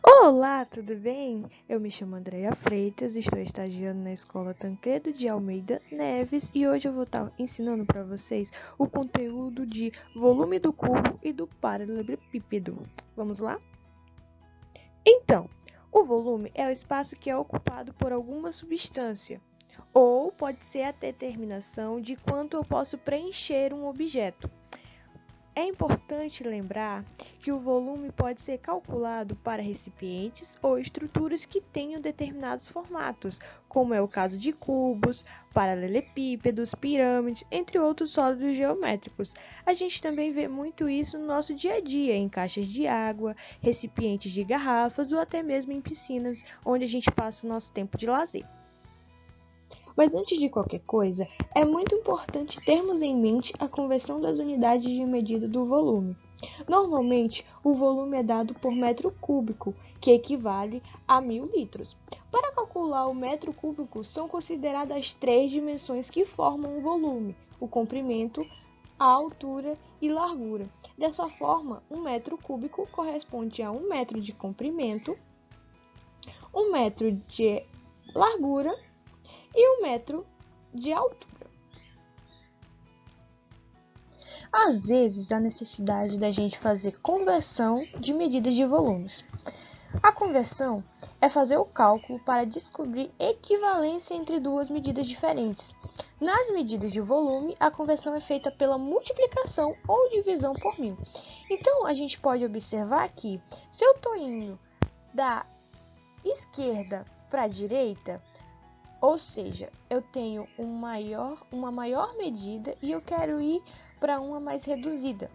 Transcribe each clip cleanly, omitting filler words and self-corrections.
Olá, tudo bem? Eu me chamo Andréia Freitas, estou estagiando na Escola Tancredo de Almeida Neves e hoje eu vou estar ensinando para vocês o conteúdo de volume do cubo e do paralelepípedo. Vamos lá? Então, o volume é o espaço que é ocupado por alguma substância, ou pode ser a determinação de quanto eu posso preencher um objeto. É importante lembrar que o volume pode ser calculado para recipientes ou estruturas que tenham determinados formatos, como é o caso de cubos, paralelepípedos, pirâmides, entre outros sólidos geométricos. A gente também vê muito isso no nosso dia a dia, em caixas de água, recipientes de garrafas ou até mesmo em piscinas, onde a gente passa o nosso tempo de lazer. Mas antes de qualquer coisa, é muito importante termos em mente a conversão das unidades de medida do volume. Normalmente, o volume é dado por metro cúbico, que equivale a 1000 litros. Para calcular o metro cúbico, são consideradas as três dimensões que formam o volume: o comprimento, a altura e largura. Dessa forma, um metro cúbico corresponde a 1 metro de comprimento, 1 metro de largura e 1 metro de altura. Às vezes, há necessidade da gente fazer conversão de medidas de volumes. A conversão é fazer o cálculo para descobrir equivalência entre duas medidas diferentes. Nas medidas de volume, a conversão é feita pela multiplicação ou divisão por 1000. Então, a gente pode observar que, se eu estou indo da esquerda para a direita, ou seja, eu tenho uma maior medida e eu quero ir para uma mais reduzida,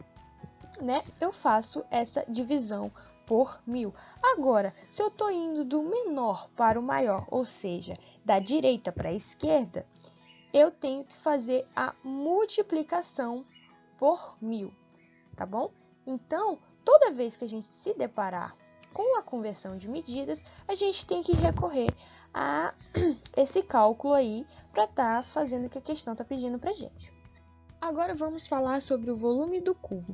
né? Eu faço essa divisão por 1000. Agora, se eu estou indo do menor para o maior, ou seja, da direita para a esquerda, eu tenho que fazer a multiplicação por 1000, tá bom? Então, toda vez que a gente se deparar com a conversão de medidas, a gente tem que recorrer a esse cálculo aí para estar fazendo o que a questão está pedindo para a gente. Agora vamos falar sobre o volume do cubo.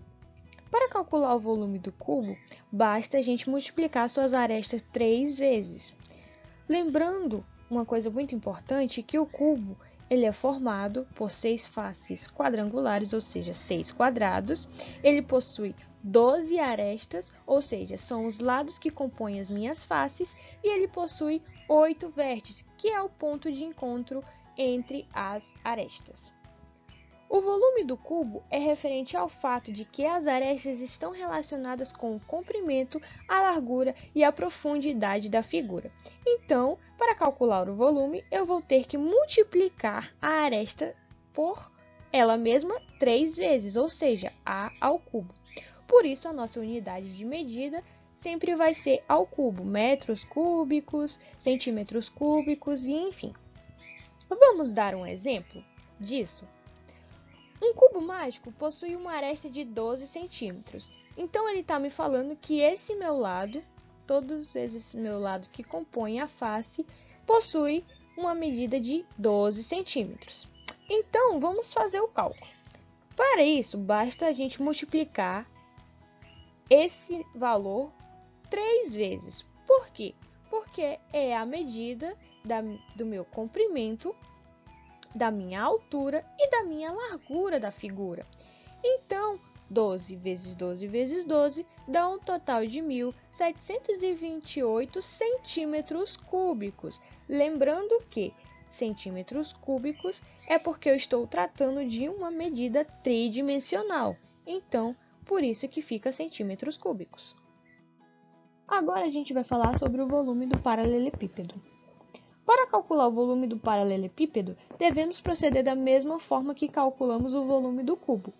Para calcular o volume do cubo, basta a gente multiplicar suas arestas 3 vezes. Lembrando uma coisa muito importante, que o cubo ele é formado por 6 faces quadrangulares, ou seja, 6 quadrados. Ele possui 12 arestas, ou seja, são os lados que compõem as minhas faces, e ele possui 8 vértices, que é o ponto de encontro entre as arestas. O volume do cubo é referente ao fato de que as arestas estão relacionadas com o comprimento, a largura e a profundidade da figura. Então, para calcular o volume, eu vou ter que multiplicar a aresta por ela mesma 3 vezes, ou seja, a ao cubo. Por isso, a nossa unidade de medida sempre vai ser ao cubo, metros cúbicos, centímetros cúbicos e enfim. Vamos dar um exemplo disso? Um cubo mágico possui uma aresta de 12 centímetros. Então, ele está me falando que esse meu lado, todos esses meu lado que compõem a face, possui uma medida de 12 centímetros. Então, vamos fazer o cálculo. Para isso, basta a gente multiplicar esse valor 3 vezes. Por quê? Porque é a medida do meu comprimento, da minha altura e da minha largura da figura. Então, 12 vezes 12 vezes 12 dá um total de 1.728 centímetros cúbicos. Lembrando que centímetros cúbicos é porque eu estou tratando de uma medida tridimensional. Então, por isso que fica centímetros cúbicos. Agora a gente vai falar sobre o volume do paralelepípedo. Para calcular o volume do paralelepípedo, devemos proceder da mesma forma que calculamos o volume do cubo.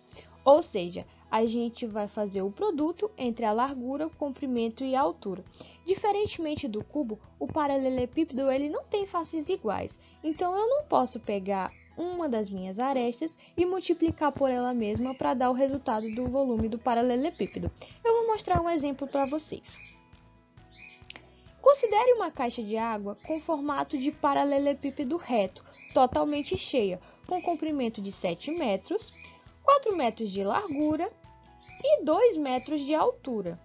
Ou seja, a gente vai fazer o produto entre a largura, o comprimento e a altura. Diferentemente do cubo, o paralelepípedo ele não tem faces iguais. Então, eu não posso pegar uma das minhas arestas e multiplicar por ela mesma para dar o resultado do volume do paralelepípedo. Eu vou mostrar um exemplo para vocês. Considere uma caixa de água com formato de paralelepípedo reto, totalmente cheia, com comprimento de 7 metros, 4 metros de largura e 2 metros de altura.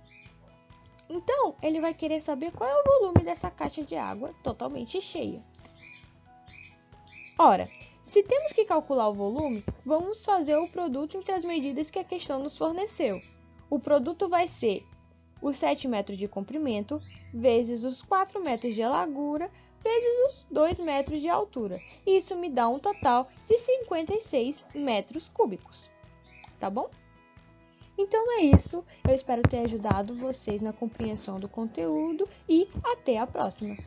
Então, ele vai querer saber qual é o volume dessa caixa de água totalmente cheia. Ora, se temos que calcular o volume, vamos fazer o produto entre as medidas que a questão nos forneceu. O produto vai ser os 7 metros de comprimento, vezes os 4 metros de largura, vezes os 2 metros de altura. Isso me dá um total de 56 metros cúbicos. Tá bom? Então é isso, eu espero ter ajudado vocês na compreensão do conteúdo e até a próxima!